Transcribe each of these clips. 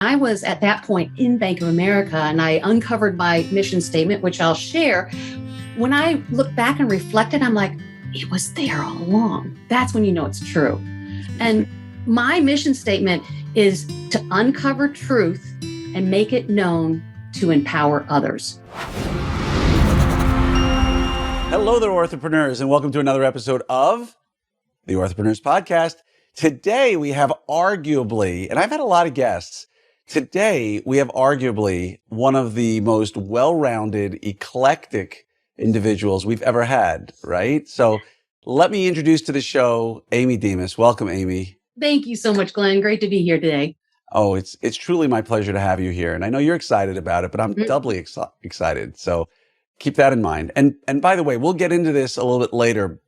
I was at that point in Bank of America and I uncovered my mission statement, which I'll share. When I look back and reflected, I'm like, it was there all along. That's when you know it's true. And my mission statement is to uncover truth and make it known to empower others. Hello there, Orthopreneurs, and welcome to another episode of the Orthopreneurs Podcast. Today we have arguably, and I've had a lot of guests, today we have arguably one of the most well-rounded, eclectic individuals we've ever had, right? So let me introduce to the show Amy Demas. Welcome, Amy. Thank you so much, Glenn. Great to be here today. Oh, it's truly my pleasure to have you here. And I know you're excited about it, but I'm doubly excited. So keep that in mind. And by the way, we'll get into this a little bit later,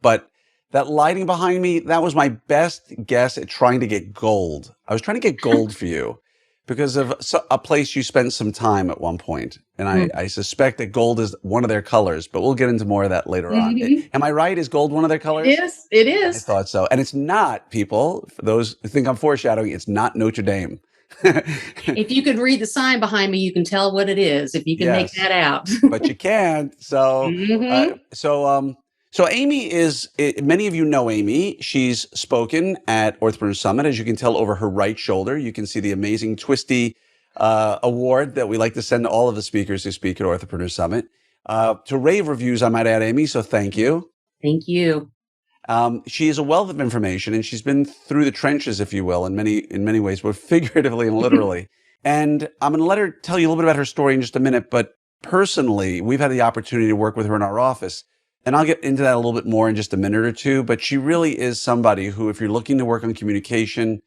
but that lighting behind me, that was my best guess at trying to get gold. I was trying to get gold for you because of a place you spent some time at one point. And I suspect that gold is one of their colors, but we'll get into more of that later on. Am I right? Is gold one of their colors? Yes, it is. I thought so. And it's not, people, for those who think I'm foreshadowing, it's not Notre Dame. If you could read the sign behind me, you can tell what it is, if you can make that out. But you can't. So, So Amy is, many of you know Amy. She's spoken at Orthopreneur Summit. As you can tell over her right shoulder, you can see the amazing twisty award that we like to send to all of the speakers who speak at Orthopreneur Summit. To rave reviews, I might add, Amy, so thank you. Thank you. She is a wealth of information, and she's been through the trenches, if you will, in many ways, both figuratively and literally. And I'm going to let her tell you a little bit about her story in just a minute, but personally, we've had the opportunity to work with her in our office. And I'll get into that a little bit more in just a minute or two, but she really is somebody who, if you're looking to work on communication,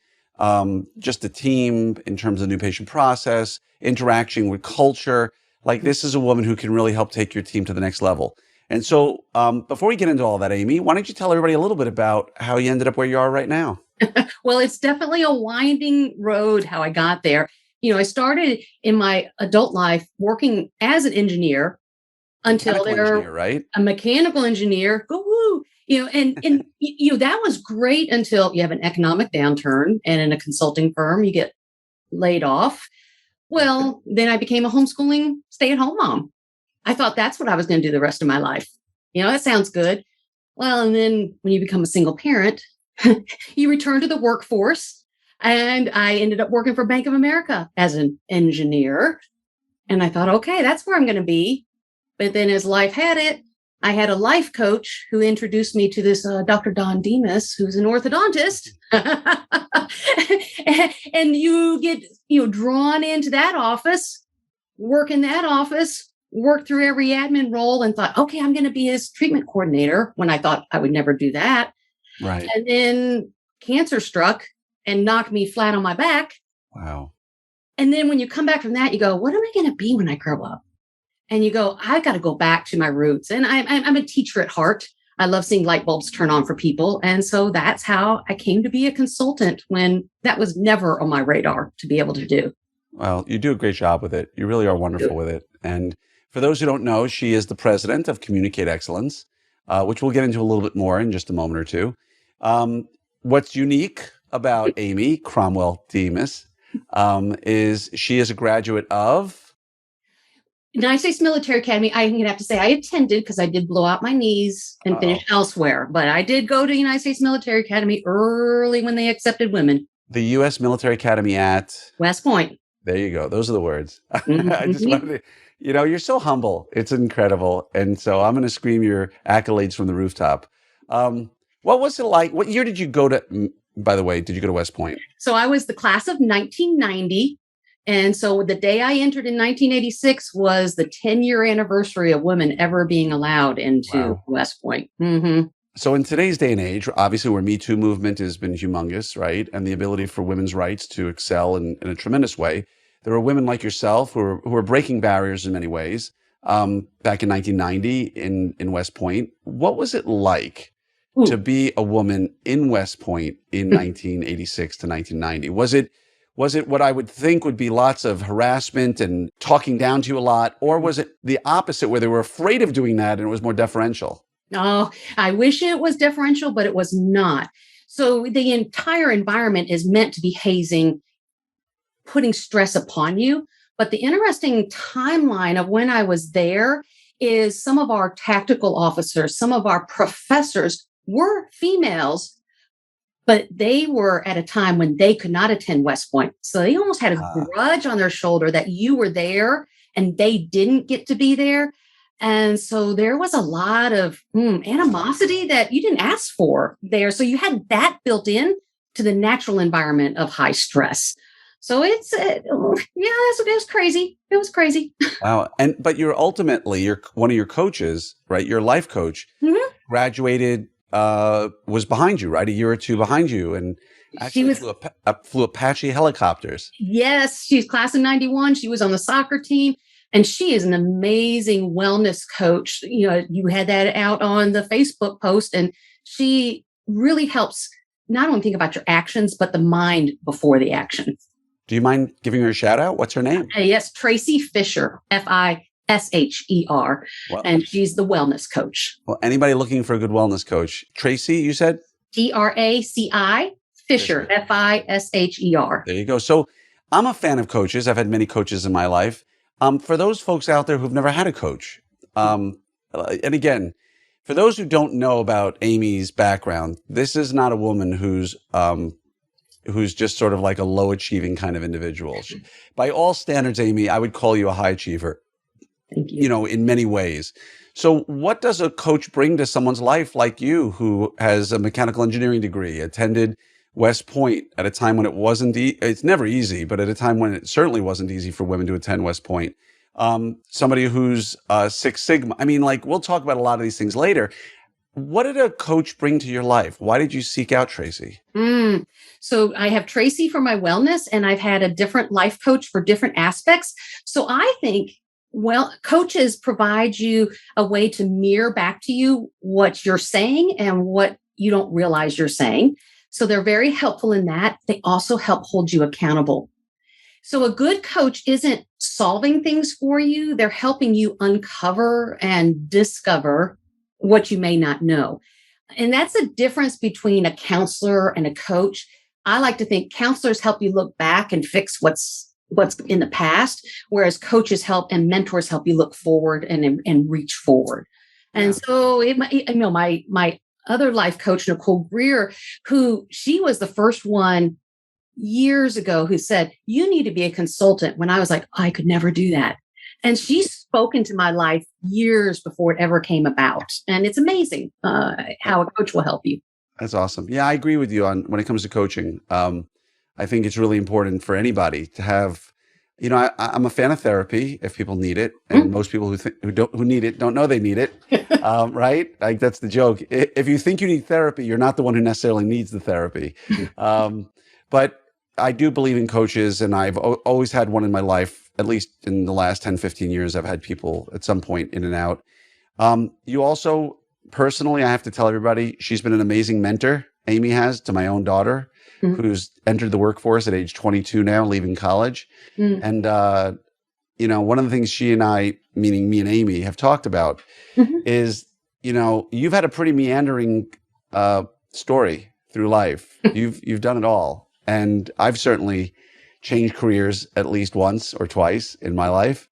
just a team in terms of the new patient process, interaction with culture, like this is a woman who can really help take your team to the next level. And so before we get into all that, Amy, why don't you tell everybody a little bit about how you ended up where you are right now? Well, it's definitely a winding road how I got there. You know, I started in my adult life working as an engineer until they're right? A mechanical engineer. Woo-hoo. You know, and you know, that was great until you have an economic downturn and in a consulting firm, you get laid off. Well, then I became a homeschooling stay-at-home mom. I thought that's what I was going to do the rest of my life. You know, that sounds good. Well, and then when you become a single parent, you return to the workforce. And I ended up working for Bank of America as an engineer. And I thought, okay, that's where I'm going to be. But then as life had it, I had a life coach who introduced me to this Dr. Amy Demas, who's an orthodontist. And you get, drawn into that office, work in that office, work through every admin role and thought, okay, I'm going to be his treatment coordinator when I thought I would never do that. Right. And then cancer struck and knocked me flat on my back. Wow. And then when you come back from that, you go, what am I going to be when I grow up? And you go, I got to go back to my roots. And I'm a teacher at heart. I love seeing light bulbs turn on for people. And so that's how I came to be a consultant when that was never on my radar to be able to do. Well, you do a great job with it. You really are wonderful with it. And for those who don't know, she is the president of Communicate Excellence, which we'll get into a little bit more in just a moment or two. What's unique about Amy Cromwell Demas is she is a graduate of United States Military Academy. I'm going to have to say I attended because I did blow out my knees and finish elsewhere. But I did go to United States Military Academy early when they accepted women. The U.S. Military Academy at West Point. There you go. Those are the words. I just wanted to, you're so humble. It's incredible. And so I'm going to scream your accolades from the rooftop. What was it like? What year did you go to, by the way, did you go to West Point? So I was the class of 1990. And so the day I entered in 1986 was the 10-year anniversary of women ever being allowed into West Point. Mm-hmm. So in today's day and age, obviously where Me Too movement has been humongous, right? And the ability for women's rights to excel in a tremendous way. There are women like yourself who are breaking barriers in many ways. Back in 1990 in West Point, what was it like to be a woman in West Point in 1986 to 1990? Was it what I would think would be lots of harassment and talking down to you a lot? Or was it the opposite where they were afraid of doing that and it was more deferential? Oh, I wish it was deferential, but it was not. So the entire environment is meant to be hazing putting stress upon you. But the interesting timeline of when I was there is some of our tactical officers, some of our professors were females, but they were at a time when they could not attend West Point. So they almost had a Ah, grudge on their shoulder that you were there and they didn't get to be there. And so there was a lot of animosity that you didn't ask for there. So you had that built in to the natural environment of high stress. So it was crazy. It was crazy. wow. But you're ultimately, you're one of your coaches, right? Your life coach Mhm. graduated, was behind you, right? A year or two behind you, and She actually was flew Apache helicopters. Yes, she's class of 91. She was on the soccer team and she is an amazing wellness coach. You had that out on the Facebook post and she really helps not only think about your actions, but the mind before the action. Do you mind giving her a shout out? What's her name? Yes, Tracy Fisher, Fisher. Well, And she's the wellness coach. well, anybody looking for a good wellness coach? Tracy, you said? Traci Fisher, Fisher. Fisher. There you go. So I'm a fan of coaches. I've had many coaches in my life. For those folks out there who've never had a coach, and again, for those who don't know about Amy's background, this is not a woman who's just sort of like a low achieving kind of individual. By all standards, Amy, I would call you a high achiever, Thank you. in many ways. So what does a coach bring to someone's life like you, who has a mechanical engineering degree, attended West Point at a time when it wasn't, it's never easy, but at a time when it certainly wasn't easy for women to attend West Point. Somebody who's Six Sigma. I mean, like, we'll talk about a lot of these things later. What did a coach bring to your life? Why did you seek out Tracy? So I have Tracy for my wellness, and I've had a different life coach for different aspects. So I think, coaches provide you a way to mirror back to you what you're saying and what you don't realize you're saying. So they're very helpful in that. They also help hold you accountable. So a good coach isn't solving things for you. They're helping you uncover and discover what you may not know. And that's a difference between a counselor and a coach. I like to think counselors help you look back and fix what's in the past, whereas coaches help and mentors help you look forward and reach forward. And Yeah. so my other life coach, Nicole Greer, she was the first one years ago who said, you need to be a consultant, when I was like, I could never do that. And she's spoken to my life years before it ever came about. And it's amazing how a coach will help you. That's awesome. Yeah, I agree with you on when it comes to coaching. I think it's really important for anybody to have, I'm a fan of therapy if people need it. And most people who need it don't know they need it. Right? Like, that's the joke. If you think you need therapy, you're not the one who necessarily needs the therapy. But I do believe in coaches, and I've always had one in my life. At least in the last 10, 15 years, I've had people at some point in and out. You also, personally, I have to tell everybody, she's been an amazing mentor, Amy has, to my own daughter, who's entered the workforce at age 22 now, leaving college. And, one of the things she and I, meaning me and Amy, have talked about is, you've had a pretty meandering story through life. You've done it all. And I've certainly changed careers at least once or twice in my life.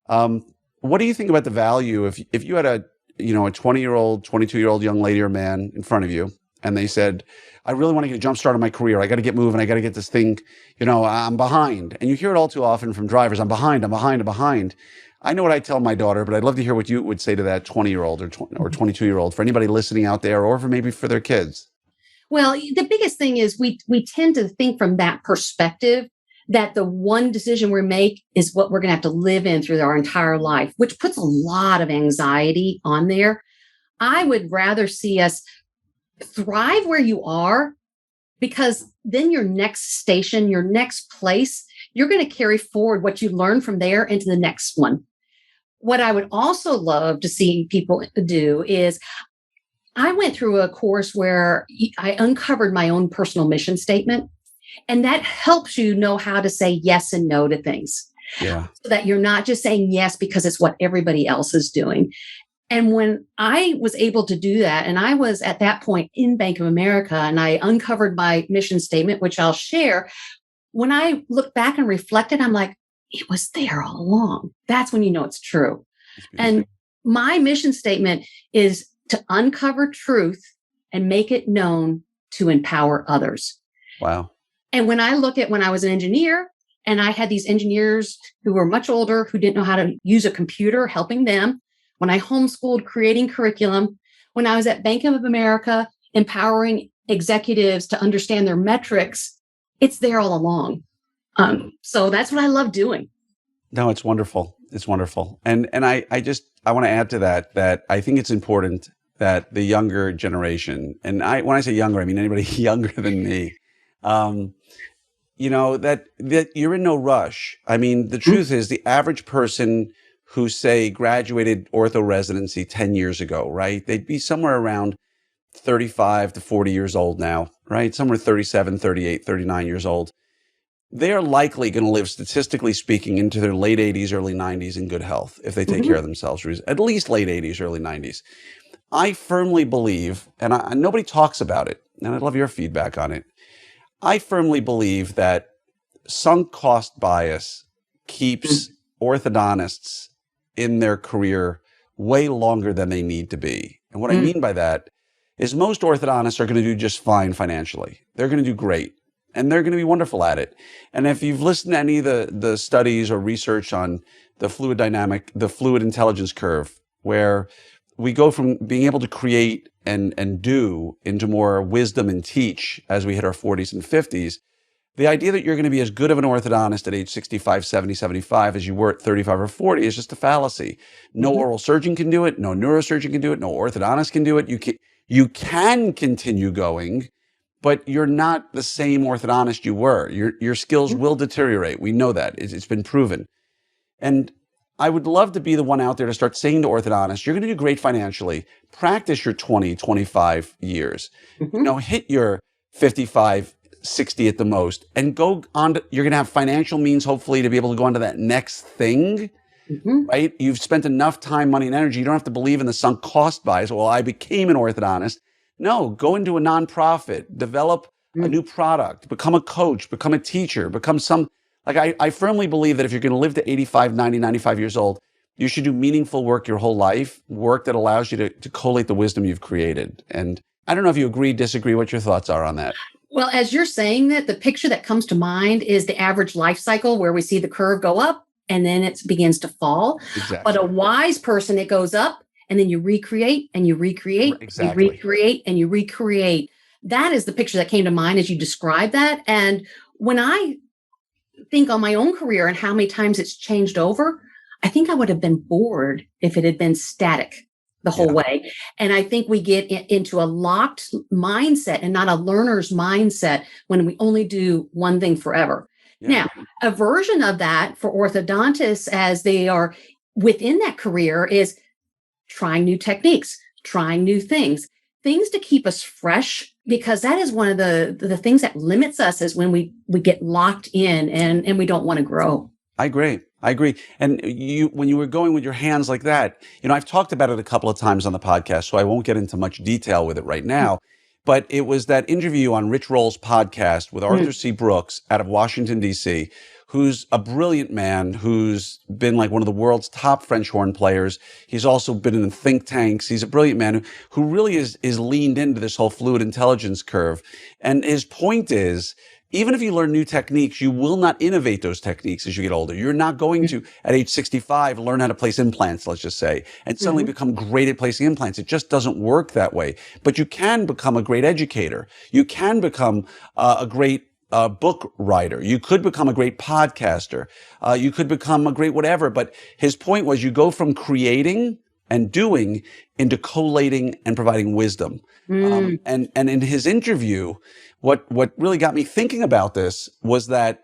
What do you think about the value if you had a 20-year-old, 22-year-old young lady or man in front of you, and they said, I really want to get a jump start on my career. I got to get moving. I got to get this thing, I'm behind. And you hear it all too often from drivers. I'm behind. I know what I tell my daughter, but I'd love to hear what you would say to that 20-year-old or 22-year-old, for anybody listening out there, or for maybe for their kids. Well, the biggest thing is we tend to think from that perspective that the one decision we make is what we're going to have to live in through our entire life, which puts a lot of anxiety on there. I would rather see us thrive where you are, because then your next station, your next place, you're going to carry forward what you learn from there into the next one. What I would also love to see people do is, I went through a course where I uncovered my own personal mission statement, and that helps you know how to say yes and no to things. Yeah. So that you're not just saying yes because it's what everybody else is doing. And when I was able to do that, and I was at that point in Bank of America, and I uncovered my mission statement, which I'll share. when I look back and reflected, I'm like, it was there all along. That's when you know it's true. That's beautiful. And my mission statement is to uncover truth and make it known to empower others. Wow. And when I look at when I was an engineer and I had these engineers who were much older, who didn't know how to use a computer, helping them, when I homeschooled, creating curriculum, when I was at Bank of America, empowering executives to understand their metrics, it's there all along. So that's what I love doing. No, it's wonderful. It's wonderful. And I want to add to that I think it's important that the younger generation, and when I say younger, I mean anybody younger than me, that you're in no rush. I mean, the truth is the average person who, say, graduated ortho residency 10 years ago, right? They'd be somewhere around 35 to 40 years old now, right? Somewhere 37, 38, 39 years old. They are likely going to live, statistically speaking, into their late 80s, early 90s in good health if they take care of themselves, at least late 80s, early 90s. I firmly believe, and nobody talks about it, and I'd love your feedback on it. I firmly believe that sunk cost bias keeps orthodontists in their career way longer than they need to be. And what I mean by that is most orthodontists are going to do just fine financially. They're going to do great. And they're going to be wonderful at it. And if you've listened to any of the studies or research on the fluid intelligence curve, where we go from being able to create and do into more wisdom and teach as we hit our 40s and 50s, the idea that you're going to be as good of an orthodontist at age 65, 70, 75 as you were at 35 or 40 is just a fallacy. No oral surgeon can do it. No neurosurgeon can do it. No orthodontist can do it. You can continue going, but you're not the same orthodontist you were. Your skills will deteriorate. We know that. It's been proven. And I would love to be the one out there to start saying to orthodontists, you're going to do great financially. Practice your 20, 25 years. Hit your 55, 60 at the most, and go on to, you're going to have financial means, hopefully, to be able to go on to that next thing, right? You've spent enough time, money, and energy. You don't have to believe in the sunk cost bias. Well, I became an orthodontist. No, go into a nonprofit, develop a new product, become a coach, become a teacher, become I firmly believe that if you're going to live to 85, 90, 95 years old, you should do meaningful work your whole life, work that allows you to collate the wisdom you've created. And I don't know if you agree, disagree, what your thoughts are on that. Well, as you're saying that, the picture that comes to mind is the average life cycle where we see the curve go up and then it begins to fall. Exactly. But a wise person, it goes up and then you recreate and you recreate, exactly. You recreate and you recreate. That is the picture that came to mind as you described that. And when I think on my own career and how many times it's changed over, I think I would have been bored if it had been static the whole way. And I think we get into a locked mindset and not a learner's mindset when we only do one thing forever. Now, a version of that for orthodontists as they are within that career is trying new techniques, trying new things to keep us fresh, because that is one of the things that limits us is when we get locked in and we don't want to grow. I agree. And when you were going with your hands like that, I've talked about it a couple of times on the podcast, so I won't get into much detail with it right now. But it was that interview on Rich Roll's podcast with Arthur C. Brooks out of Washington, D.C., who's a brilliant man who's been like one of the world's top French horn players. He's also been in think tanks. He's a brilliant man who really is leaned into this whole fluid intelligence curve. And his point is, even if you learn new techniques, you will not innovate those techniques as you get older. You're not going to, at age 65, learn how to place implants, let's just say, and suddenly become great at placing implants. It just doesn't work that way. But you can become a great educator. You can become a great book writer. You could become a great podcaster. You could become a great whatever. But his point was you go from creating and doing into collating and providing wisdom. And in his interview, what really got me thinking about this was that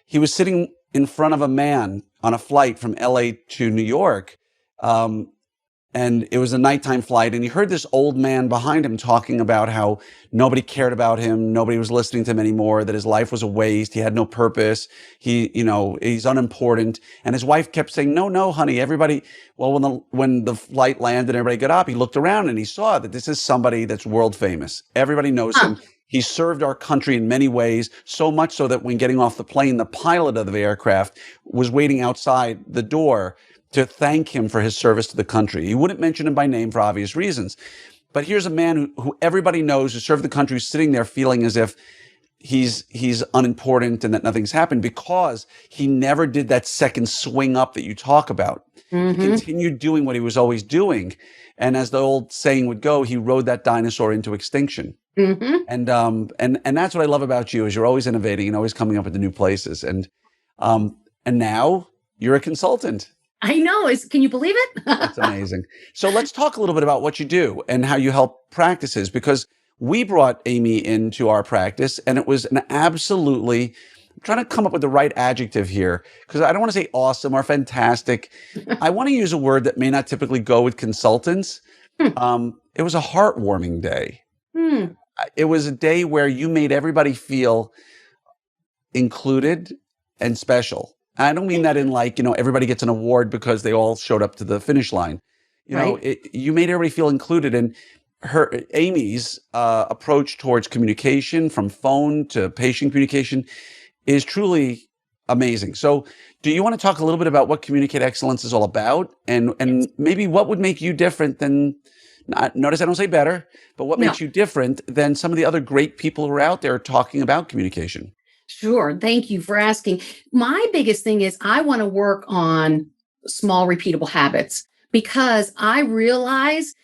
he was sitting in front of a man on a flight from LA to New York. And it was a nighttime flight, and he heard this old man behind him talking about how nobody cared about him, nobody was listening to him anymore, that his life was a waste, he had no purpose, he's unimportant. And his wife kept saying, no, honey, everybody. Well, when the flight landed and everybody got up, he looked around and he saw that this is somebody that's world famous. Everybody knows him. He served our country in many ways, so much so that when getting off the plane, the pilot of the aircraft was waiting outside the door to thank him for his service to the country. He wouldn't mention him by name for obvious reasons. But here's a man who everybody knows, who served the country, sitting there feeling as if he's unimportant and that nothing's happened, because he never did that second swing up that you talk about. He continued doing what he was always doing. And as the old saying would go, he rode that dinosaur into extinction. And that's what I love about you, is you're always innovating and always coming up with the new places. And now you're a consultant. I know. Can you believe it? That's amazing. So let's talk a little bit about what you do and how you help practices, because we brought Amy into our practice and it was an absolutely, I'm trying to come up with the right adjective here, because I don't want to say awesome or fantastic. I want to use a word that may not typically go with consultants. It was a heartwarming day. It was a day where you made everybody feel included and special. I don't mean that in like, everybody gets an award because they all showed up to the finish line. You made everybody feel included. And Amy's approach towards communication, from phone to patient communication, is truly amazing. So do you want to talk a little bit about what Communicate Excellence is all about, and maybe what would make you different than, notice I don't say better, but what makes you different than some of the other great people who are out there talking about communication? Sure. Thank you for asking. My biggest thing is I want to work on small, repeatable habits, because I realize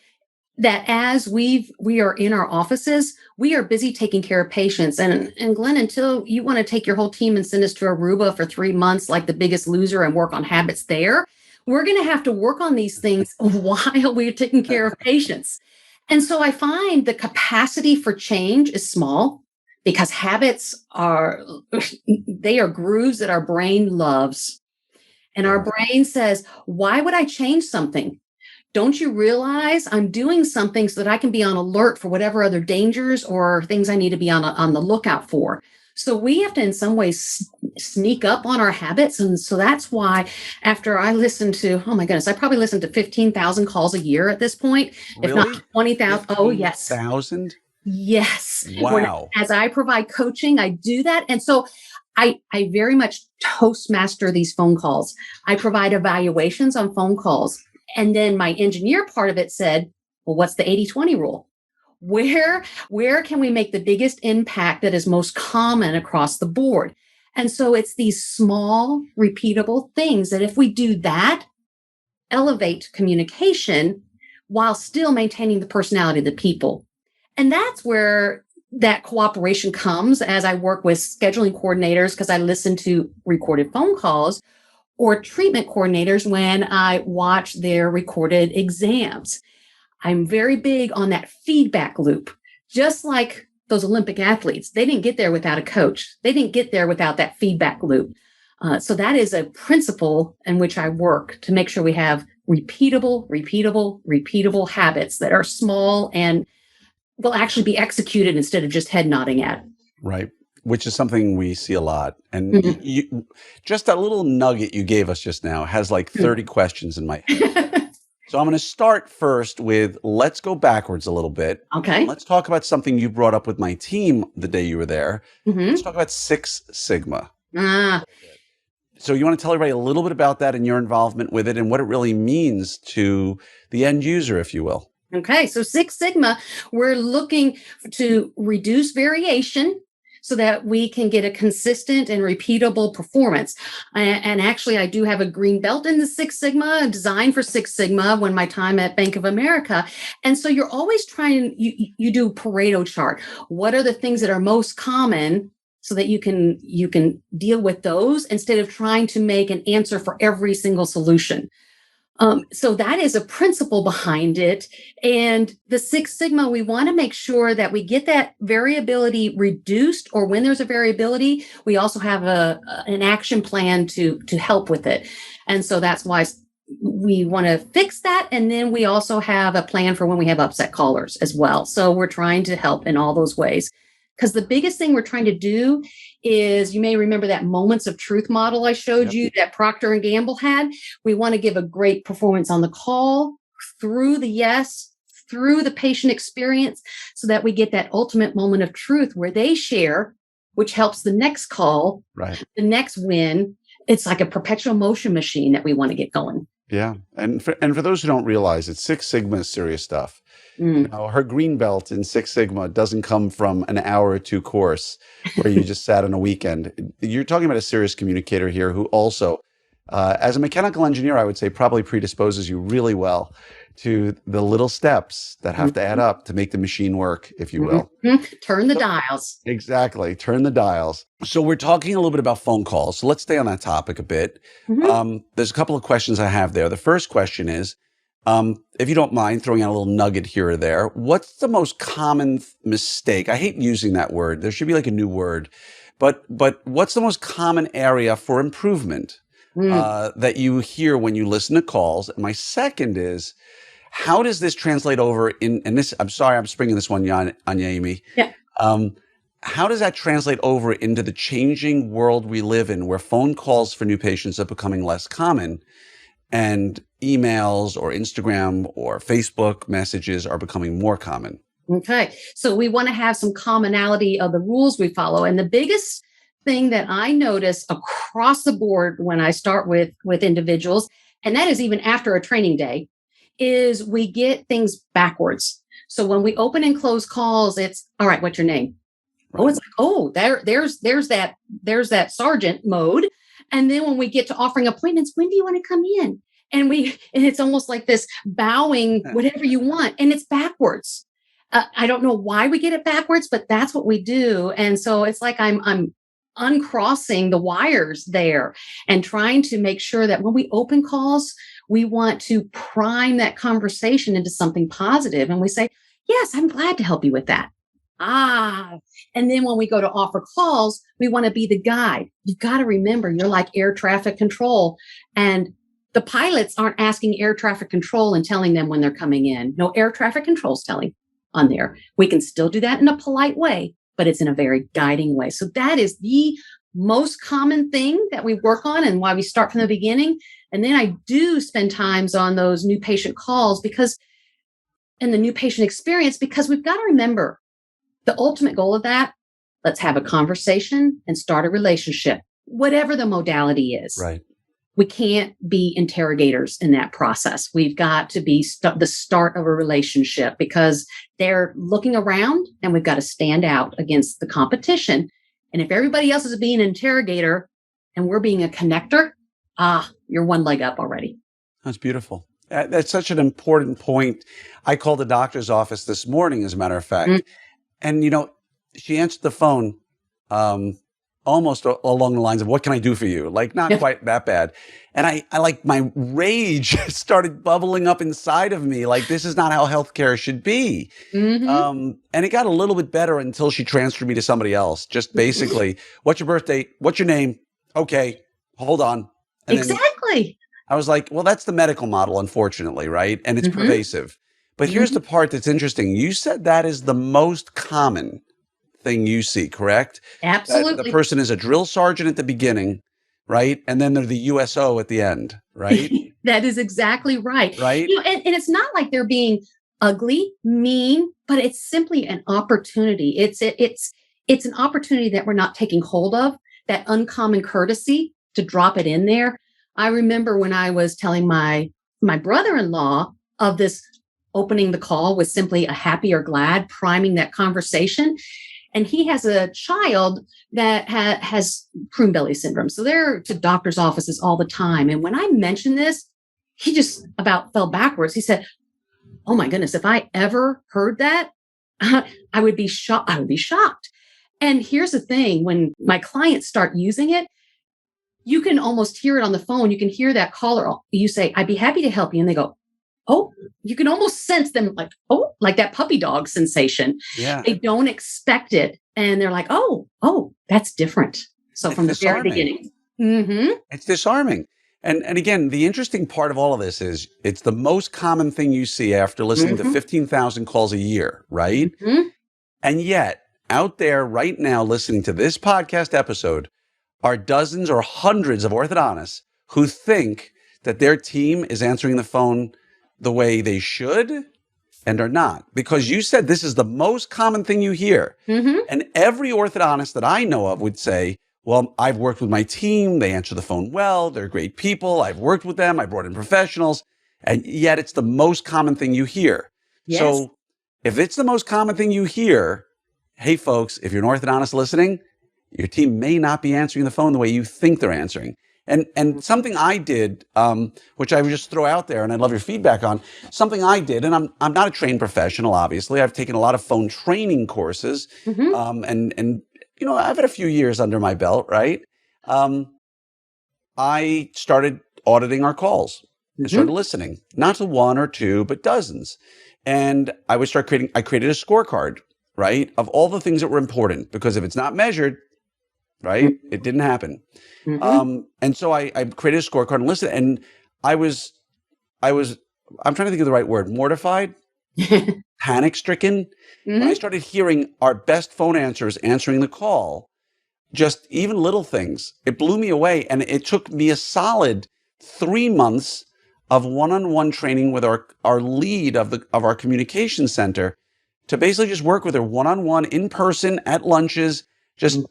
that as we are in our offices, we are busy taking care of patients. And Glenn, until you want to take your whole team and send us to Aruba for 3 months like The Biggest Loser and work on habits there, we're going to have to work on these things while we're taking care of patients. And so I find the capacity for change is small, because habits they are grooves that our brain loves. And our brain says, why would I change something? Don't you realize I'm doing something so that I can be on alert for whatever other dangers or things I need to be on the lookout for? So we have to, in some ways, sneak up on our habits. And so that's why, after I listen to, oh my goodness, I probably listen to 15,000 calls a year at this point, if not 20,000. Oh, yes. 15,000? Yes. Wow. As I provide coaching, I do that. And so I very much Toastmaster these phone calls. I provide evaluations on phone calls. And then my engineer part of it said, well, what's the 80-20 rule? Where can we make the biggest impact that is most common across the board? And so it's these small, repeatable things that if we do that, elevate communication while still maintaining the personality of the people. And that's where that cooperation comes as I work with scheduling coordinators, because I listen to recorded phone calls, or treatment coordinators when I watch their recorded exams. I'm very big on that feedback loop, just like those Olympic athletes. They didn't get there without a coach. They didn't get there without that feedback loop. So that is a principle in which I work to make sure we have repeatable habits that are small and will actually be executed instead of just head nodding at. Right. Which is something we see a lot. And you, just that little nugget you gave us just now has like 30 questions in my head. So I'm going to start first with, let's go backwards a little bit. Okay. Let's talk about something you brought up with my team the day you were there. Let's talk about Six Sigma. So you want to tell everybody a little bit about that and your involvement with it and what it really means to the end user, if you will. Okay. So Six Sigma, we're looking to reduce variation so that we can get a consistent and repeatable performance. And actually, I do have a green belt in the Six Sigma, designed for Six Sigma when my time at Bank of America. And so you're always trying, you do a Pareto chart. What are the things that are most common so that you can deal with those instead of trying to make an answer for every single solution. So that is a principle behind it. And the Six Sigma, we want to make sure that we get that variability reduced, or when there's a variability, we also have an action plan to help with it. And so that's why we want to fix that. And then we also have a plan for when we have upset callers as well. So we're trying to help in all those ways. Because the biggest thing we're trying to do is, you may remember that moments of truth model I showed you that Procter and Gamble had. We want to give a great performance on the call, through the yes, through the patient experience so that we get that ultimate moment of truth where they share, which helps the next call, Right. the next win. It's like a perpetual motion machine that we want to get going. Yeah. And for those who don't realize it, Six Sigma is serious stuff. Mm. Now, her green belt in Six Sigma doesn't come from an hour or two course where you just sat on a weekend. You're talking about a serious communicator here who also, as a mechanical engineer, I would say probably predisposes you really well to the little steps that have to add up to make the machine work, if you will. Turn the dials. Exactly. Turn the dials. So we're talking a little bit about phone calls. So let's stay on that topic a bit. There's a couple of questions I have there. The first question is, if you don't mind throwing out a little nugget here or there, what's the most common mistake? I hate using that word. There should be like a new word. But what's the most common area for improvement that you hear when you listen to calls? And my second is, how does this translate over and this, I'm sorry, I'm springing this one on you, Amy. Yeah. How does that translate over into the changing world we live in where phone calls for new patients are becoming less common and emails or Instagram or Facebook messages are becoming more common? Okay. So we want to have some commonality of the rules we follow. And the biggest thing that I notice across the board when I start with individuals, and that is even after a training day, is we get things backwards. So when we open and close calls, it's all right, what's your name? Right. Oh, it's like, oh, there's that sergeant mode. And then when we get to offering appointments, when do you want to come in? And it's almost like this bowing, whatever you want. And it's backwards. I don't know why we get it backwards, but that's what we do. And so it's like I'm uncrossing the wires there and trying to make sure that when we open calls, we want to prime that conversation into something positive. And we say, yes, I'm glad to help you with that. And then when we go to offer calls, we want to be the guide. You've got to remember, you're like air traffic control. And the pilots aren't asking air traffic control and telling them when they're coming in. No, air traffic control's telling on there. We can still do that in a polite way, but it's in a very guiding way. So that is the most common thing that we work on and why we start from the beginning. And then I do spend times on those new patient calls and the new patient experience, because we've got to remember the ultimate goal of that. Let's have a conversation and start a relationship, whatever the modality is. Right. We can't be interrogators in that process. We've got to be the start of a relationship, because they're looking around and we've got to stand out against the competition. And if everybody else is being an interrogator and we're being a connector, you're one leg up already. That's beautiful. That's such an important point. I called the doctor's office this morning, as a matter of fact. And, she answered the phone almost along the lines of, what can I do for you? Like, not quite that bad. And I like, my rage started bubbling up inside of me. Like, this is not how healthcare should be. And it got a little bit better until she transferred me to somebody else. Just basically, what's your birthday? What's your name? Okay, hold on. And exactly. I was like, well, that's the medical model, unfortunately, right? And it's pervasive. But here's the part that's interesting. You said that is the most common thing you see, correct? Absolutely. That the person is a drill sergeant at the beginning, right? And then they're the USO at the end, right? That is exactly right. Right. And it's not like they're being ugly, mean, but it's simply an opportunity. It's an opportunity that we're not taking hold of, that uncommon courtesy to drop it in there. I remember when I was telling my brother-in-law of this, opening the call with simply a happy or glad, priming that conversation. And he has a child that has prune belly syndrome. So they're to doctor's offices all the time. And when I mentioned this, he just about fell backwards. He said, oh my goodness, if I ever heard that, I would be shocked. I would be shocked. And here's the thing, when my clients start using it, you can almost hear it on the phone. You can hear that caller. You say, I'd be happy to help you. And they go, oh, you can almost sense them like, oh, like that puppy dog sensation. Yeah. They don't expect it. And they're like, oh, that's different. So it's from disarming. The very beginning. It's disarming. And again, the interesting part of all of this is it's the most common thing you see after listening to 15,000 calls a year, right? And yet, out there right now listening to this podcast episode are dozens or hundreds of orthodontists who think that their team is answering the phone the way they should, and are not, because you said this is the most common thing you hear. And every orthodontist that I know of would say, well, I've worked with my team. They answer the phone well. They're great people. I've worked with them. I brought in professionals. And yet it's the most common thing you hear. Yes. So if it's the most common thing you hear, hey, folks, if you're an orthodontist listening, your team may not be answering the phone the way you think they're answering. And something I did, which I would just throw out there, and I'd love your feedback on, something I did, and I'm not a trained professional, obviously. I've taken a lot of phone training courses, and you know, I've had a few years under my belt, right? I started auditing our calls. I started listening, not to one or two, but dozens. And I created a scorecard, right, of all the things that were important, because if it's not measured, right, it didn't happen. And so I created a scorecard and listened, and I'm trying to think of the right word, mortified, panic stricken. When I started hearing our best phone answers answering the call, just even little things, it blew me away. And it took me a solid 3 months of one-on-one training with our lead of our communication center to basically just work with her one-on-one in person at lunches, just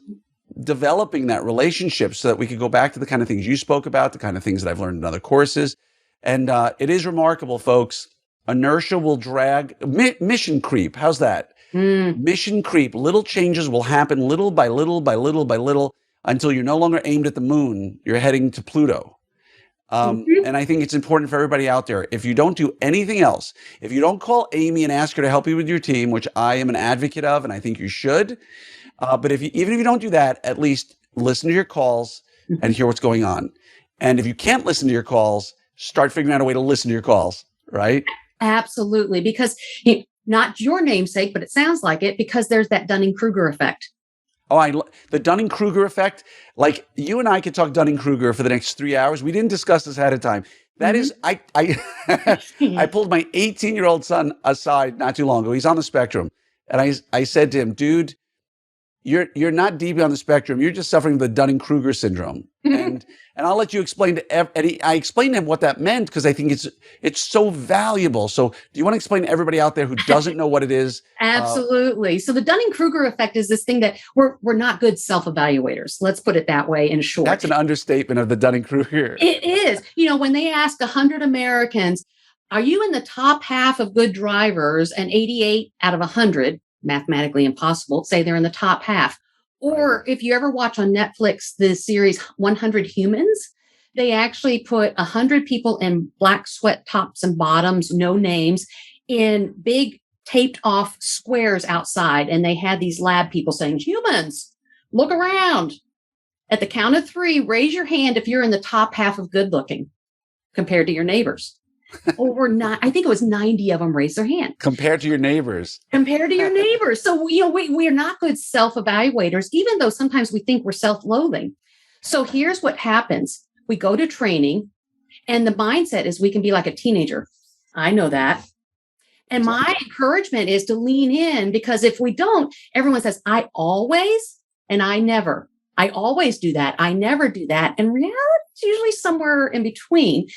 developing that relationship so that we could go back to the kind of things you spoke about, the kind of things that I've learned in other courses. And it is remarkable, folks. Inertia will drag, mission creep. How's that? Mission creep. Little changes will happen little by little by little by little until you're no longer aimed at the moon. You're heading to Pluto. And I think it's important for everybody out there. If you don't do anything else, if you don't call Amy and ask her to help you with your team, which I am an advocate of, and I think you should, but even if you don't do that, at least listen to your calls and hear what's going on. And if you can't listen to your calls, start figuring out a way to listen to your calls, right? Absolutely. Because not your namesake, but it sounds like it, because there's that Dunning-Kruger effect. Oh, the Dunning-Kruger effect. Like, you and I could talk Dunning-Kruger for the next 3 hours. We didn't discuss this ahead of time. That is, I pulled my 18-year-old son aside not too long ago. He's on the spectrum. And I said to him, dude, you're not deep on the spectrum. You're just suffering the Dunning-Kruger syndrome. And I'll let you explain I explained to him what that meant, because I think it's so valuable. So do you want to explain to everybody out there who doesn't know what it is? Absolutely. So the Dunning-Kruger effect is this thing that we're not good self-evaluators. Let's put it that way in short. That's an understatement of the Dunning-Kruger. It is. You know, when they ask 100 Americans, are you in the top half of good drivers, and 88 out of 100, mathematically impossible, say they're in the top half. Or if you ever watch on Netflix the series 100 Humans, they actually put 100 people in black sweat tops and bottoms, no names, in big taped off squares outside. And they had these lab people saying, humans, look around. At the count of 3, raise your hand if you're in the top half of good looking compared to your neighbors. I think it was 90 of them raised their hand. Compared to your neighbors. Compared to your neighbors. So, you know, we're not good self-evaluators, even though sometimes we think we're self-loathing. So here's what happens. We go to training, and the mindset is we can be like a teenager. I know that. And my encouragement is to lean in, because if we don't, everyone says, I always, and I never. I always do that. I never do that. And reality is usually somewhere in between.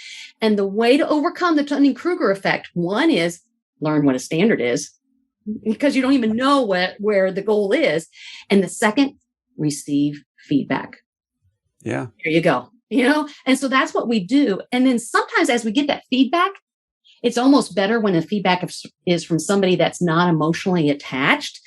And the way to overcome the Dunning-Kruger effect, one is learn what a standard is, because you don't even know where the goal is. And the second, receive feedback. Yeah. There you go. You know, and so that's what we do. And then sometimes as we get that feedback, it's almost better when the feedback is from somebody that's not emotionally attached.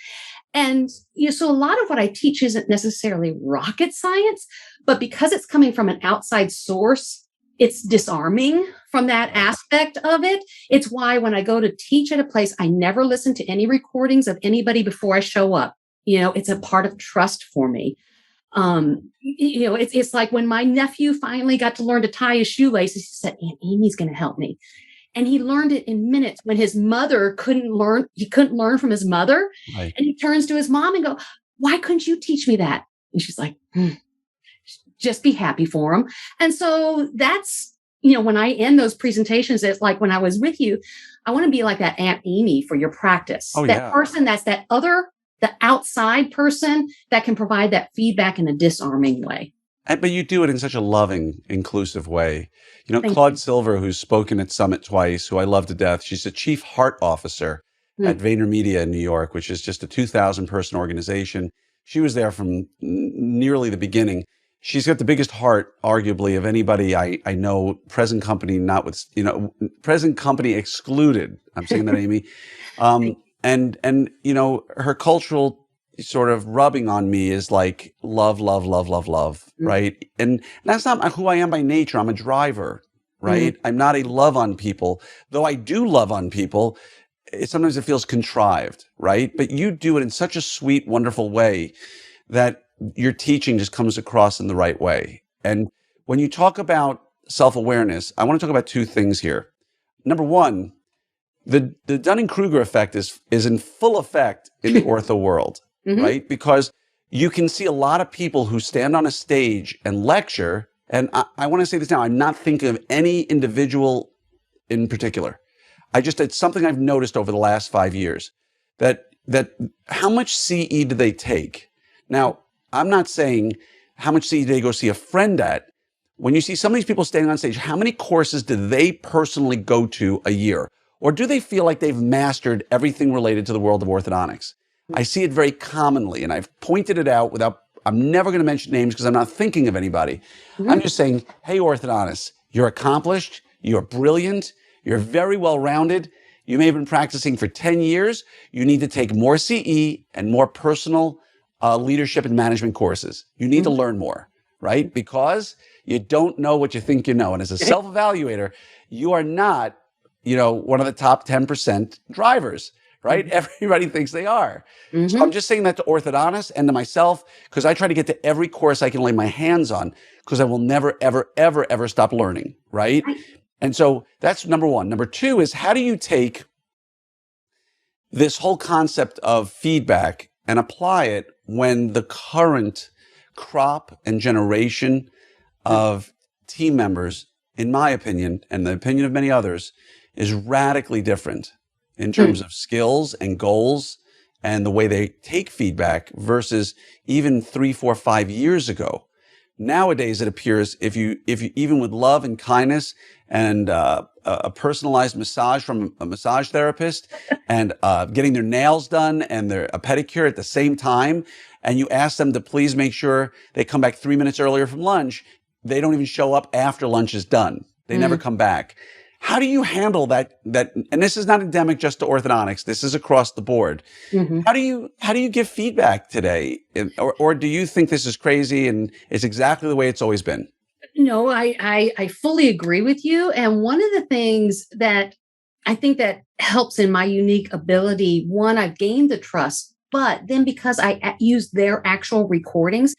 And so a lot of what I teach isn't necessarily rocket science, but because it's coming from an outside source, it's disarming from that aspect of it. It's why when I go to teach at a place, I never listen to any recordings of anybody before I show up. You know, it's a part of trust for me. You know, it's like when my nephew finally got to learn to tie his shoelaces, he said, Aunt Amy's going to help me. And he learned it in minutes when his mother couldn't learn. He couldn't learn from his mother. Right. And he turns to his mom and go, why couldn't you teach me that? And she's like, just be happy for him. And so that's, you know, when I end those presentations, it's like when I was with you, I want to be like that Aunt Amy for your practice. That person that's the outside person that can provide that feedback in a disarming way. But you do it in such a loving, inclusive way. Thank Claude you. Silver, who's spoken at Summit twice, who I love to death, she's the chief heart officer at Mm. VaynerMedia in New York, which is just a 2,000 person organization. She was there from nearly the beginning. She's got the biggest heart, arguably, of anybody I know, present company not with, present company excluded. I'm saying that, Amy. Thank And her cultural sort of rubbing on me is like love, love, love, love, love, you. right? And that's not who I am by nature. I'm a driver, Mm. right? I'm not a love on people, though I do love on people. Sometimes it feels contrived, right? But you do it in such a sweet, wonderful way that your teaching just comes across in the right way. And when you talk about self-awareness, I want to talk about two things here. Number one, the Dunning-Kruger effect is in full effect in the ortho world, Mhm. right? Because you can see a lot of people who stand on a stage and lecture. And I want to say this now, I'm not thinking of any individual in particular. It's something I've noticed over the last 5 years that how much CE do they take? Now, I'm not saying how much CE do they go see a friend at. When you see some of these people standing on stage, how many courses do they personally go to a year? Or do they feel like they've mastered everything related to the world of orthodontics? I see it very commonly, and I've pointed it out I'm never going to mention names because I'm not thinking of anybody. Mhm. I'm just saying, hey, orthodontists, you're accomplished, you're brilliant, you're very well-rounded. You may have been practicing for 10 years. You need to take more CE and more personal leadership and management courses. You need to learn more, right? Because you don't know what you think you know. And as a self-evaluator, you are not, one of the top 10% drivers, right? Everybody thinks they are. So I'm Mhm. just saying that to orthodontists and to myself, because I try to get to every course I can lay my hands on, because I will never, ever, ever, ever stop learning, right? Right. And so that's number one. Number two is, how do you take this whole concept of feedback and apply it when the current crop and generation of team members, in my opinion, and the opinion of many others, is radically different in terms of skills and goals and the way they take feedback versus even 3, 4, 5 years ago. Nowadays, it appears if you even with love and kindness and a personalized massage from a massage therapist and getting their nails done and a pedicure at the same time, and you ask them to please make sure they come back 3 minutes earlier from lunch, they don't even show up after lunch is done. They never come back. How do you handle that? And this is not endemic just to orthodontics. This is across the board. Mhm. How do you give feedback today? Or do you think this is crazy and it's exactly the way it's always been? No, I fully agree with you. And one of the things that I think that helps in my unique ability, one, I've gained the trust, but then because I use their actual recordings,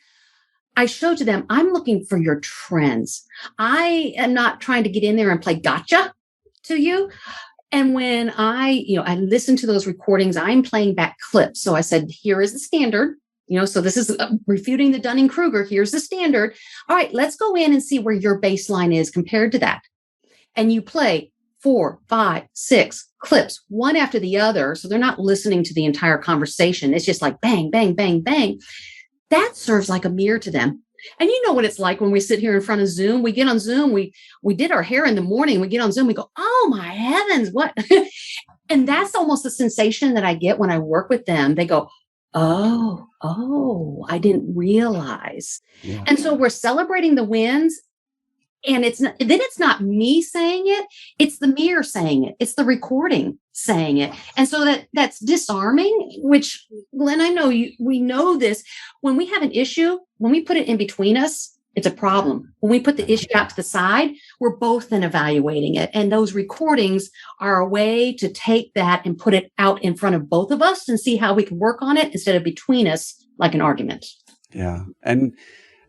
I show to them, I'm looking for your trends. I am not trying to get in there and play gotcha to you. And when I listen to those recordings, I'm playing back clips. So I said, here is the standard. So this is refuting the Dunning-Kruger. Here's the standard. All right, let's go in and see where your baseline is compared to that. And you play 4, 5, 6 clips, one after the other. So they're not listening to the entire conversation. It's just like bang, bang, bang, bang. That serves like a mirror to them. And you know what it's like when we sit here in front of Zoom. We get on Zoom, we did our hair in the morning, we get on Zoom, we go, oh my heavens, what? And that's almost the sensation that I get when I work with them. They go, oh, I didn't realize. Yeah. And so we're celebrating the wins. And it's not me saying it, it's the mirror saying it, it's the recording saying it. And so that's disarming, which, Glenn, I know we know this. When we have an issue, when we put it in between us, it's a problem. When we put the issue out to the side, we're both then evaluating it. And those recordings are a way to take that and put it out in front of both of us and see how we can work on it instead of between us like an argument. Yeah. And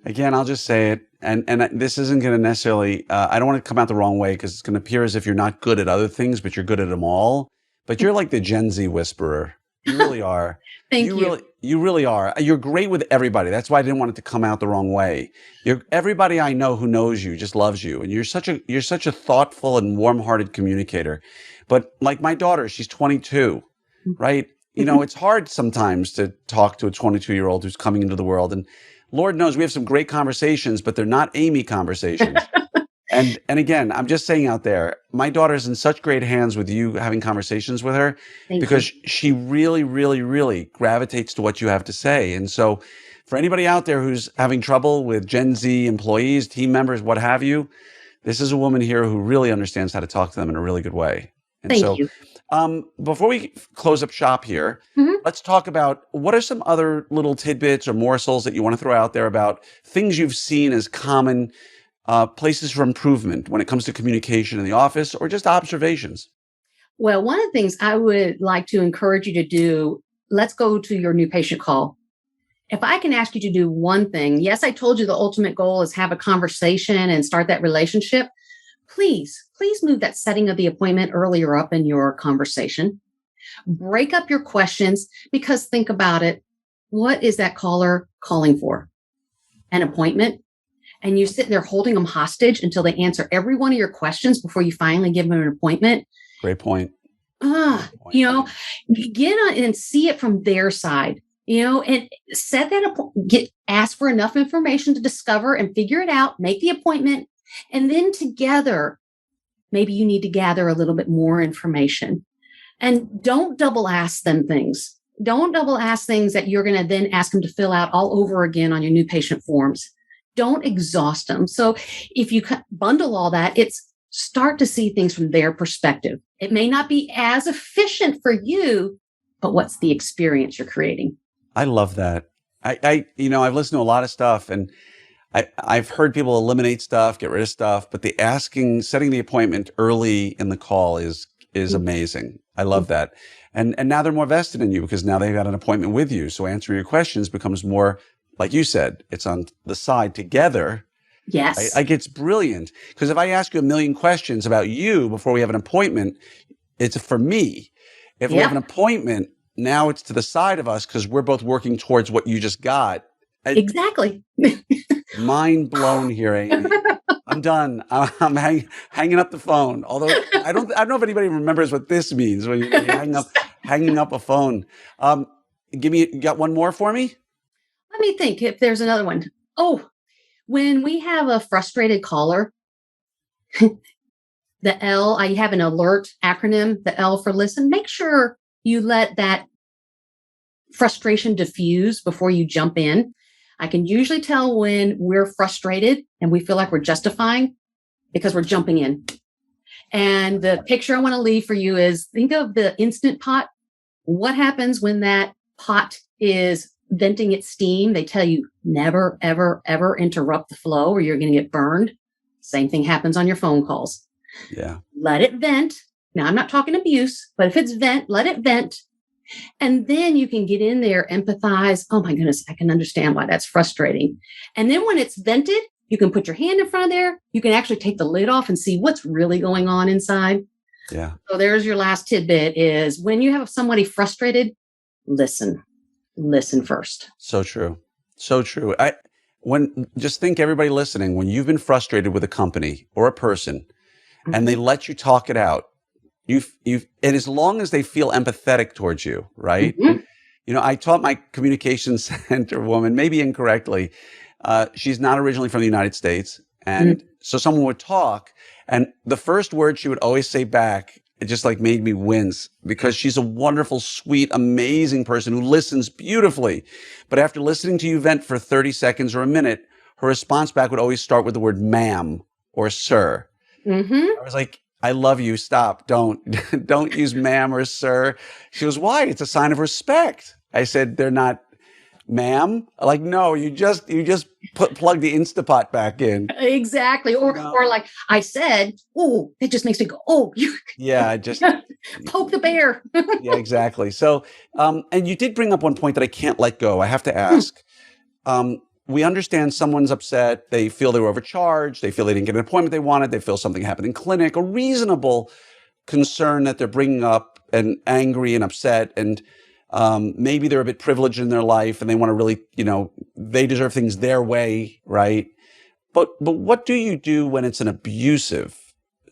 again, I'll just say it, and this isn't going to necessarily, I don't want to come out the wrong way because it's going to appear as if you're not good at other things, but you're good at them all. But you're like the Gen Z whisperer. You really are. Thank you. You really are. You're great with everybody. That's why I didn't want it to come out the wrong way. Everybody I know who knows you just loves you, and you're such a thoughtful and warm-hearted communicator. But like my daughter, she's 22, right? It's hard sometimes to talk to a 22-year-old who's coming into the world. And Lord knows we have some great conversations, but they're not Amy conversations. And again, I'm just saying out there, my daughter's in such great hands with you having conversations with her because she really, really, really gravitates to what you have to say. And so for anybody out there who's having trouble with Gen Z employees, team members, what have you, this is a woman here who really understands how to talk to them in a really good way. And Thank so you. before we close up shop here, let's talk about what are some other little tidbits or morsels that you want to throw out there about things you've seen as common places for improvement when it comes to communication in the office or just observations. Well, one of the things I would like to encourage you to do, let's go to your new patient call. If I can ask you to do one thing, yes, I told you the ultimate goal is have a conversation and start that relationship. Please move that setting of the appointment earlier up in your conversation. Break up your questions because think about it. What is that caller calling for? An appointment? And you sit there holding them hostage until they answer every one of your questions before you finally give them an appointment. Great point. You know, get on and see it from their side, you know, and set that up, ask for enough information to discover and figure it out, make the appointment. And then together, maybe you need to gather a little bit more information and don't double ask them things. Don't double ask things that you're going to then ask them to fill out all over again on your new patient forms. Don't exhaust them. So if you bundle all that, it's start to see things from their perspective. It may not be as efficient for you, but what's the experience you're creating? I love that. I've listened to a lot of stuff and I've heard people eliminate stuff, get rid of stuff, but setting the appointment early in the call is amazing. I love that. And now they're more vested in you because now they've got an appointment with you. So answering your questions becomes more, like you said, it's on the side together. Yes. It's brilliant. Because if I ask you a million questions about you before we have an appointment, it's for me. If we have an appointment, now it's to the side of us because we're both working towards what you just got. Exactly. Mind blown here, Amy. I'm done. I'm hanging up the phone. Although I don't know if anybody remembers what this means when you're hanging up a phone. You got one more for me? Let me think if there's another one. Oh, when we have a frustrated caller, the L, I have an alert acronym, the L for listen. Make sure you let that frustration diffuse before you jump in. I can usually tell when we're frustrated and we feel like we're justifying because we're jumping in. And the picture I want to leave for you is think of the Instant Pot. What happens when that pot is venting its steam? They tell you never, ever, ever interrupt the flow or you're going to get burned. Same thing happens on your phone calls. Yeah. Let it vent. Now, I'm not talking abuse, but if it's vent, let it vent. And then you can get in there, empathize. Oh my goodness, I can understand why that's frustrating. And then when it's vented, you can put your hand in front of there. You can actually take the lid off and see what's really going on inside. Yeah. So there's your last tidbit is when you have somebody frustrated, listen first. So true. So true. Just think everybody listening, when you've been frustrated with a company or a person and they let you talk it out, and as long as they feel empathetic towards you, right? Mm-hmm. You know, I taught my communication center woman, maybe incorrectly. She's not originally from the United States. And so someone would talk and the first word she would always say back, it just like made me wince because she's a wonderful, sweet, amazing person who listens beautifully. But after listening to you vent for 30 seconds or a minute, her response back would always start with the word ma'am or sir. I was like, I love you. Stop. Don't use ma'am or sir. She goes, why? It's a sign of respect. I said, they're not ma'am. Like, no, you just plug the Instapot back in. Exactly. Or like I said, oh, it just makes me go, oh, yeah, just poke the bear. Yeah, exactly. So, and you did bring up one point that I can't let go. I have to ask. We understand someone's upset. They feel they were overcharged. They feel they didn't get an appointment they wanted. They feel something happened in clinic, a reasonable concern that they're bringing up and angry and upset. And maybe they're a bit privileged in their life and they want to really, they deserve things their way, right? But what do you do when it's an abusive?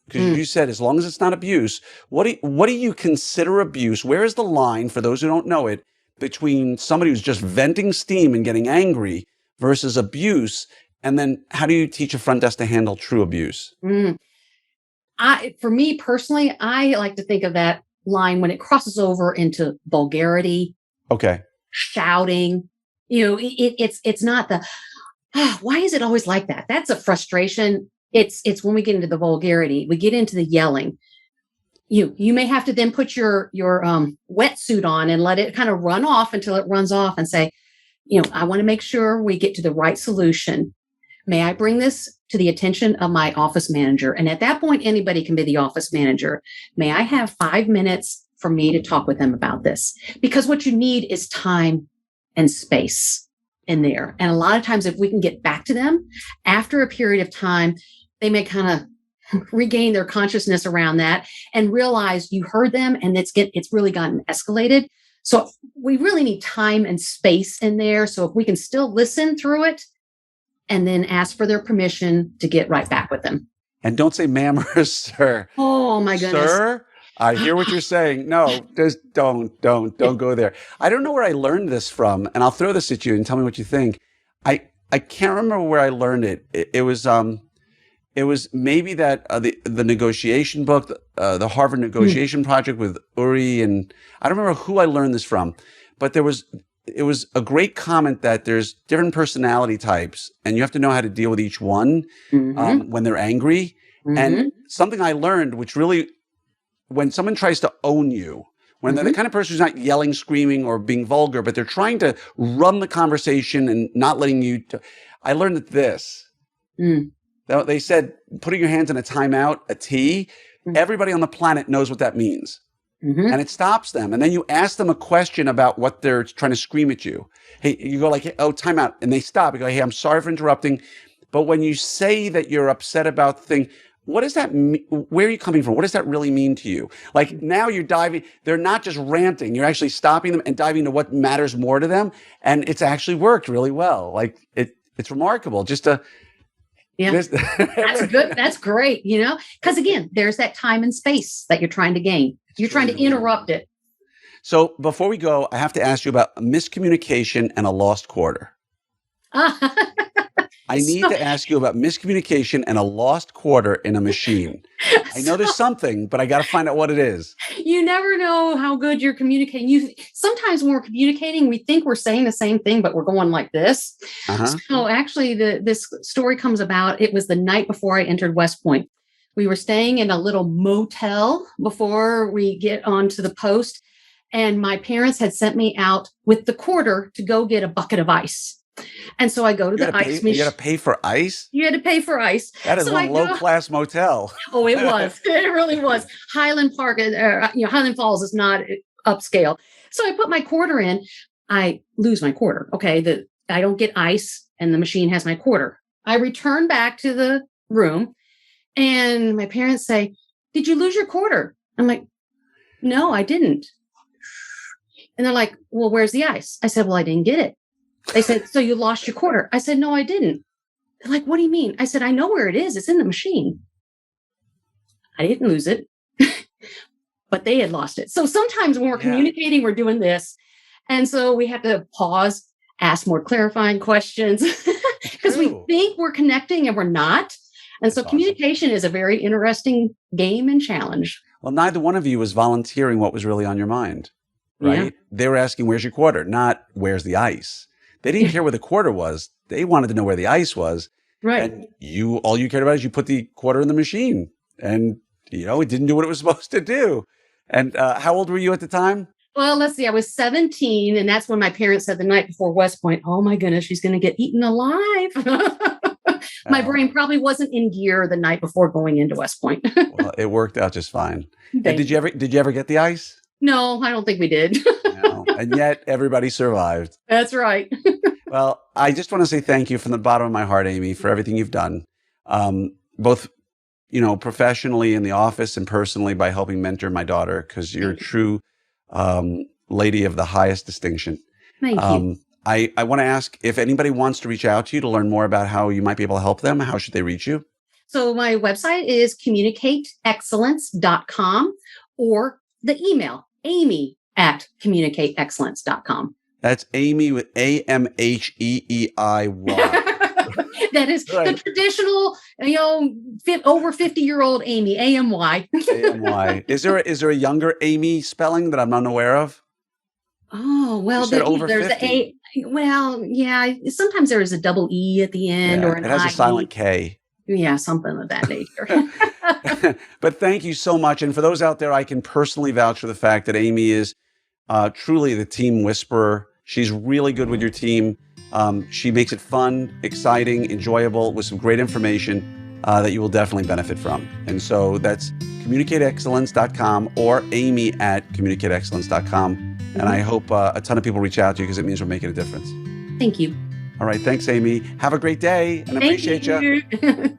Because you said as long as it's not abuse, what do you consider abuse? Where is the line, for those who don't know it, between somebody who's just venting steam and getting angry versus abuse? And then how do you teach a front desk to handle true abuse? Mm. For me personally, I like to think of that line when it crosses over into vulgarity, Okay. shouting. It's not the why is it always like that? That's a frustration. It's when we get into the vulgarity, we get into the yelling. You may have to then put your wetsuit on and let it kind of run off until it runs off and say, I want to make sure we get to the right solution. May I bring this to the attention of my office manager? And at that point, anybody can be the office manager. May I have 5 minutes for me to talk with them about this? Because what you need is time and space in there. And a lot of times, if we can get back to them after a period of time, they may kind of regain their consciousness around that and realize you heard them and it's really gotten escalated. So we really need time and space in there. So if we can still listen through it and then ask for their permission to get right back with them. And don't say ma'am or sir. Oh my goodness. Sir, I hear what you're saying. No, just don't go there. I don't know where I learned this from, and I'll throw this at you and tell me what you think. I can't remember where I learned it. It was maybe that the negotiation book, the Harvard negotiation project with Uri, and I don't remember who I learned this from, but it was a great comment that there's different personality types, and you have to know how to deal with each one when they're angry. Mm-hmm. And something I learned, which really, when someone tries to own you, when they're the kind of person who's not yelling, screaming, or being vulgar, but they're trying to run the conversation and not letting you, I learned that this. They said, putting your hands in a timeout, a T, everybody on the planet knows what that means. And it stops them. And then you ask them a question about what they're trying to scream at you. Hey, you go like, hey, oh, timeout. And they stop. You go, hey, I'm sorry for interrupting. But when you say that you're upset about the thing, what does that mean? Where are you coming from? What does that really mean to you? Like now you're diving, they're not just ranting. You're actually stopping them and diving into what matters more to them. And it's actually worked really well. Like it's remarkable just to, yeah, that's good. That's great. Because again, there's that time and space that you're trying to gain. You're trying to interrupt it. So before we go, I have to ask you about miscommunication and a lost quarter. I need to ask you about miscommunication and a lost quarter in a machine. I know there's something, but I got to find out what it is. You never know how good you're communicating. Sometimes when we're communicating, we think we're saying the same thing, but we're going like this. So actually, this story comes about. It was the night before I entered West Point. We were staying in a little motel before we get onto the post. And my parents had sent me out with the quarter to go get a bucket of ice. And so I go to the ice machine. You got to pay for ice? You had to pay for ice. That is one low-class motel. Oh, it was. It really was. Highland Park, Highland Falls is not upscale. So I put my quarter in. I lose my quarter. Okay, I don't get ice, and the machine has my quarter. I return back to the room, and my parents say, "Did you lose your quarter?" I'm like, "No, I didn't." And they're like, "Well, where's the ice?" I said, "Well, I didn't get it." They said, "So you lost your quarter?" I said, "No, I didn't." They're like, "What do you mean?" I said, "I know where it is. It's in the machine." I didn't lose it, but they had lost it. So sometimes when we're communicating, we're doing this. And so we have to pause, ask more clarifying questions because we think we're connecting and we're not. And so communication is a very interesting game and challenge. Well, neither one of you was volunteering what was really on your mind, right? Yeah. They were asking, where's your quarter? Not where's the ice? They didn't care where the quarter was. They wanted to know where the ice was. Right. And all you cared about is you put the quarter in the machine and, it didn't do what it was supposed to do. And how old were you at the time? Well, let's see. I was 17. And that's when my parents said the night before West Point, "Oh my goodness, she's going to get eaten alive." My brain probably wasn't in gear the night before going into West Point. Well, it worked out just fine. And did you ever get the ice? No, I don't think we did. No. And yet everybody survived. That's right. Well, I just want to say thank you from the bottom of my heart, Amy, for everything you've done, both, professionally in the office and personally by helping mentor my daughter, because you're a true lady of the highest distinction. Thank you. I want to ask if anybody wants to reach out to you to learn more about how you might be able to help them. How should they reach you? So my website is communicateexcellence.com or the email, amy@communicateexcellence.com. That's Amy with Amheeiy. That is the Right. traditional, over 50-year-old Amy, AMY. AMY. Is there a younger Amy spelling that I'm unaware of? Oh, You well, said over there's 50. yeah, sometimes there is a double E at the end Yeah, or an it has a silent IE. K. Yeah, something of that nature. But thank you so much. And for those out there, I can personally vouch for the fact that Amy is truly the team whisperer. She's really good with your team. She makes it fun, exciting, enjoyable with some great information that you will definitely benefit from. And so that's communicateexcellence.com or amy@communicateexcellence.com. And I hope a ton of people reach out to you because it means we're making a difference. Thank you. All right. Thanks, Amy. Have a great day and appreciate you. Thank you.